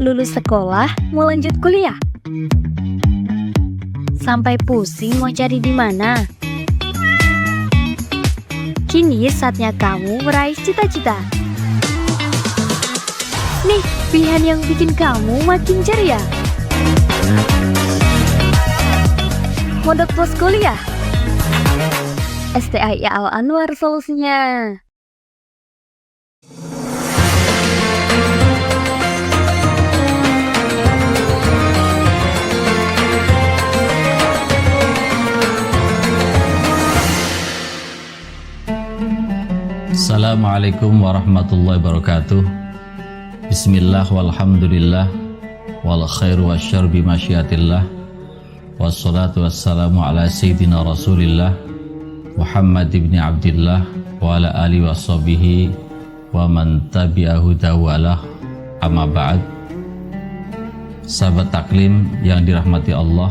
Lulus sekolah, mau lanjut kuliah? Sampai pusing mau cari di mana? Kini saatnya kamu meraih cita-cita. Nih, pilihan yang bikin kamu makin ceria. Mondok Pos Kuliah. STIA Al Anwar solusinya. Assalamualaikum warahmatullahi wabarakatuh. Bismillah walhamdulillah wal khairu wasyarr bimasyiatillah. Wassalatu wassalamu ala sayyidina Rasulillah Muhammad ibn Abdillah wa ala alihi washabihi wa man tabi'ahu dawalah. Amma ba'd. Sahabat taklim yang dirahmati Allah,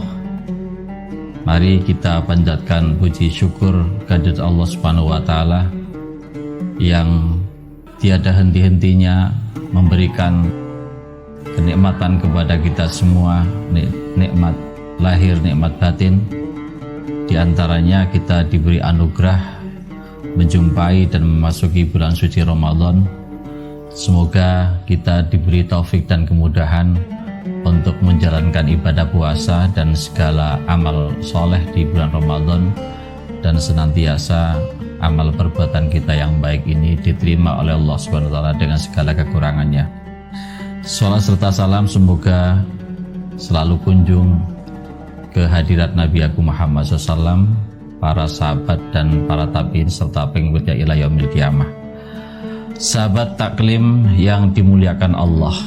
mari kita panjatkan puji syukur kehadirat Allah Subhanahu wa taala yang tiada henti-hentinya memberikan kenikmatan kepada kita semua, nikmat lahir, nikmat batin. Di antaranya kita diberi anugerah menjumpai dan memasuki bulan suci Ramadan. Semoga kita diberi taufik dan kemudahan untuk menjalankan ibadah puasa dan segala amal soleh di bulan Ramadan, dan senantiasa amal perbuatan kita yang baik ini diterima oleh Allah Subhanahu wa taala dengan segala kekurangannya. Salat serta salam semoga selalu kunjung ke hadirat Nabi Agung Muhammad SAW, para sahabat dan para tabi'in serta pengikutnya ila yaumil qiyamah. Sahabat taklim yang dimuliakan Allah,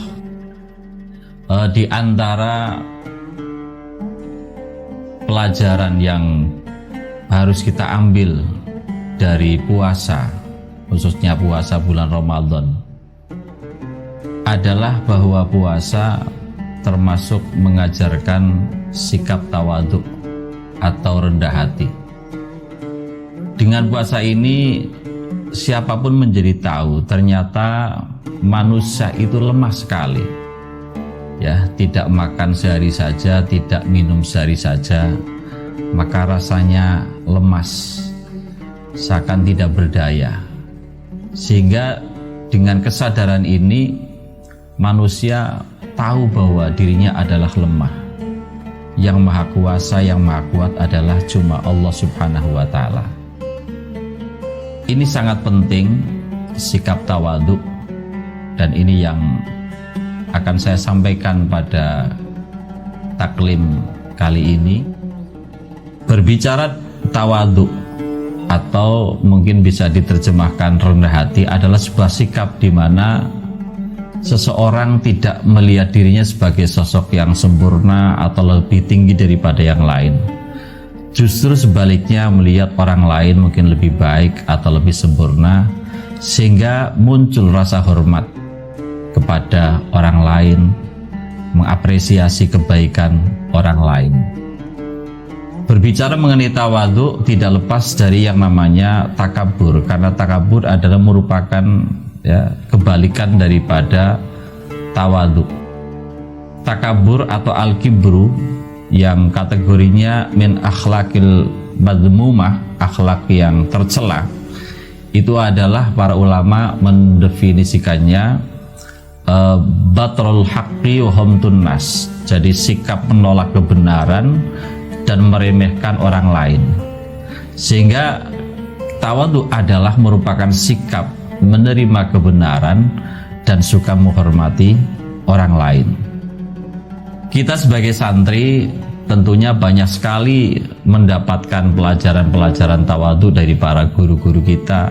di antara pelajaran yang harus kita ambil dari puasa, khususnya puasa bulan Ramadan, adalah bahwa puasa termasuk mengajarkan sikap tawadhu atau rendah hati. Dengan puasa ini, siapapun menjadi tahu ternyata manusia itu lemah sekali. Ya, tidak makan sehari saja, tidak minum sehari saja, maka rasanya lemas, seakan tidak berdaya. Sehingga dengan kesadaran ini manusia tahu bahwa dirinya adalah lemah. Yang maha kuasa, yang maha kuat adalah cuma Allah Subhanahu wa ta'ala. Ini sangat penting, sikap tawadhu, dan ini yang akan saya sampaikan pada taklim kali ini. Berbicara tawadhu, atau mungkin bisa diterjemahkan rendah hati, adalah sebuah sikap di mana seseorang tidak melihat dirinya sebagai sosok yang sempurna atau lebih tinggi daripada yang lain. Justru sebaliknya, melihat orang lain mungkin lebih baik atau lebih sempurna, sehingga muncul rasa hormat kepada orang lain, mengapresiasi kebaikan orang lain. Berbicara mengenai tawadhu tidak lepas dari yang namanya takabur, karena takabur adalah merupakan kebalikan daripada tawadhu. Takabur atau al-kibru yang kategorinya min akhlakil madmumah, akhlak yang tercela, itu adalah para ulama mendefinisikannya batrul haqqi wa hamdun nas, jadi sikap menolak kebenaran dan meremehkan orang lain. Sehingga tawadhu adalah merupakan sikap menerima kebenaran dan suka menghormati orang lain. Kita sebagai santri tentunya banyak sekali mendapatkan pelajaran-pelajaran tawadhu dari para guru-guru kita,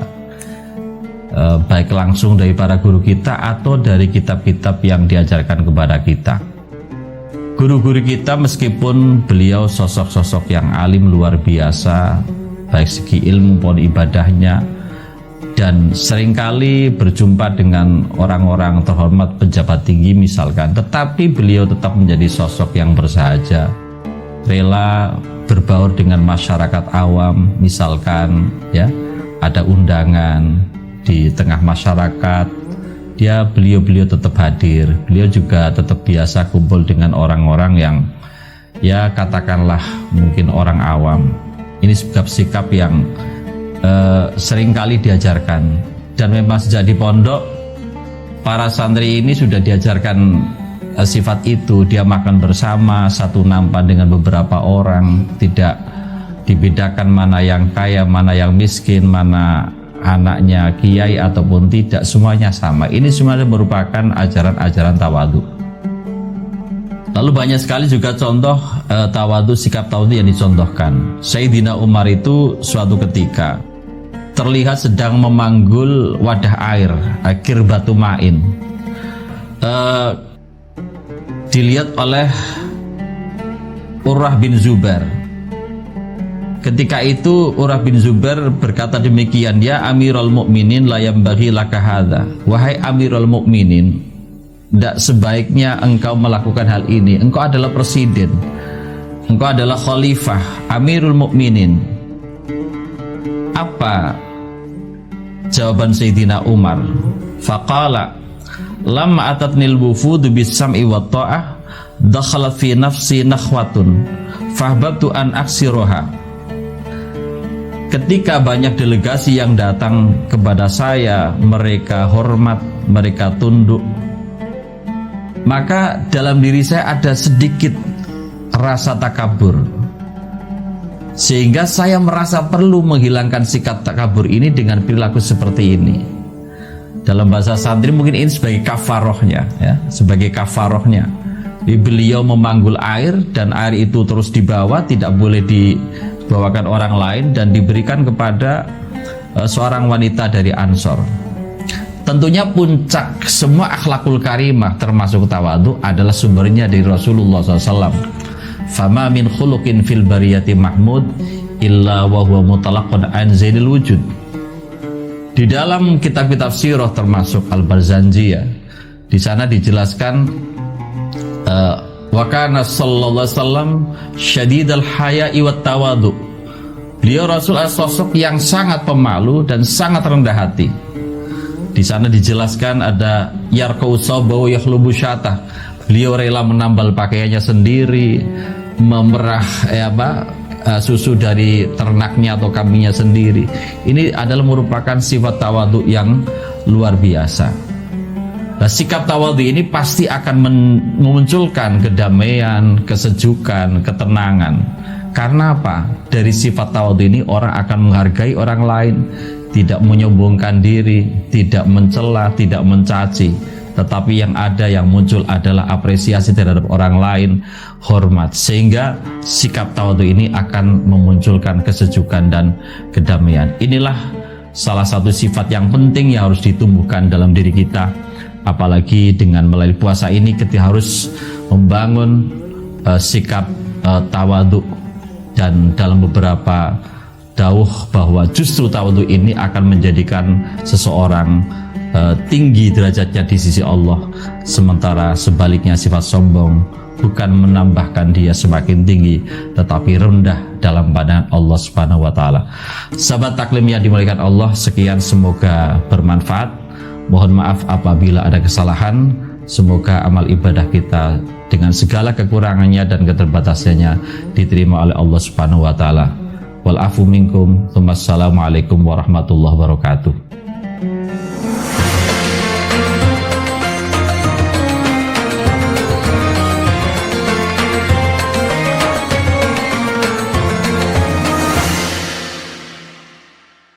baik langsung dari para guru kita atau dari kitab-kitab yang diajarkan kepada kita. Guru-guru kita meskipun beliau sosok-sosok yang alim luar biasa, baik segi ilmu maupun ibadahnya, dan seringkali berjumpa dengan orang-orang terhormat, pejabat tinggi misalkan, tetapi beliau tetap menjadi sosok yang bersahaja, rela berbaur dengan masyarakat awam. Misalkan ada undangan di tengah masyarakat, beliau tetap hadir. Beliau juga tetap biasa kumpul dengan orang-orang yang ya katakanlah mungkin orang awam. Ini sikap yang seringkali diajarkan, dan memang sejak di pondok para santri ini sudah diajarkan sifat itu. Dia makan bersama, satu nampan dengan beberapa orang, tidak dibedakan mana yang kaya, mana yang miskin, mana anaknya kiai ataupun tidak, semuanya sama. Ini semuanya merupakan ajaran-ajaran tawadhu. Lalu banyak sekali juga contoh tawadhu, sikap tawadhu yang dicontohkan. Sayyidina Umar itu suatu ketika terlihat sedang memanggul wadah air, batu ma'in. Dilihat oleh Urwah bin Zubair. Ketika itu Urwah bin Zubair berkata demikian, ya Amirul Mukminin la yambaghi laka hadza. Wahai Amirul Mukminin, tidak sebaiknya engkau melakukan hal ini. Engkau adalah presiden, engkau adalah khalifah, Amirul Mukminin. Apa jawaban Sayyidina Umar? Faqala lamma atatnil wufudu bis-sam'i wat ta'ah dakhalat fi nafsi nakhwatun fahbabtu an aksiroha. Ketika banyak delegasi yang datang kepada saya, mereka hormat, mereka tunduk, maka dalam diri saya ada sedikit rasa takabur, sehingga saya merasa perlu menghilangkan sikap takabur ini dengan perilaku seperti ini. Dalam bahasa santri mungkin ini sebagai kafarohnya, ya, sebagai kafarohnya. Beliau memanggul air, dan air itu terus dibawa, tidak boleh dibawakan orang lain, dan diberikan kepada seorang wanita dari Ansor. Tentunya puncak semua akhlakul karimah termasuk tawadhu adalah sumbernya dari Rasulullah SAW. Fama min khuluqin fil bariyati mahmud illa wa huwa mutalaqan an zainil wujud. Di dalam kitab-kitab sirah termasuk Al-Barzanjiyah, di sana dijelaskan wa kana sallallahu alaihi wasallam syadidal haya'i wat tawadhu. Beliau Rasul sosok yang sangat pemalu dan sangat rendah hati. Di sana dijelaskan ada yarqau sabahu yahlubu syatah. Beliau rela menambal pakaiannya sendiri, memerah susu dari ternaknya atau kambingnya sendiri. Ini adalah merupakan sifat tawadhu yang luar biasa. Nah, sikap tawadhu ini pasti akan memunculkan kedamaian, kesejukan, ketenangan. Karena apa? Dari sifat tawadhu ini orang akan menghargai orang lain, tidak menyombongkan diri, tidak mencela, tidak mencaci, tetapi yang ada, yang muncul adalah apresiasi terhadap orang lain, hormat. Sehingga sikap tawadhu ini akan memunculkan kesejukan dan kedamaian. Inilah salah satu sifat yang penting yang harus ditumbuhkan dalam diri kita. Apalagi dengan melalui puasa ini kita harus membangun sikap tawadhu, dan dalam beberapa dawuh bahwa justru tawadhu ini akan menjadikan seseorang tinggi derajatnya di sisi Allah, sementara sebaliknya sifat sombong bukan menambahkan dia semakin tinggi, tetapi rendah dalam pandangan Allah Subhanahu wa taala. Sahabat taklim yang dimuliakan Allah, sekian, semoga bermanfaat. Mohon maaf apabila ada kesalahan. Semoga amal ibadah kita dengan segala kekurangannya dan keterbatasannya diterima oleh Allah Subhanahu wa taala. Wal afu minkum. Wassalamualaikum warahmatullahi wabarakatuh.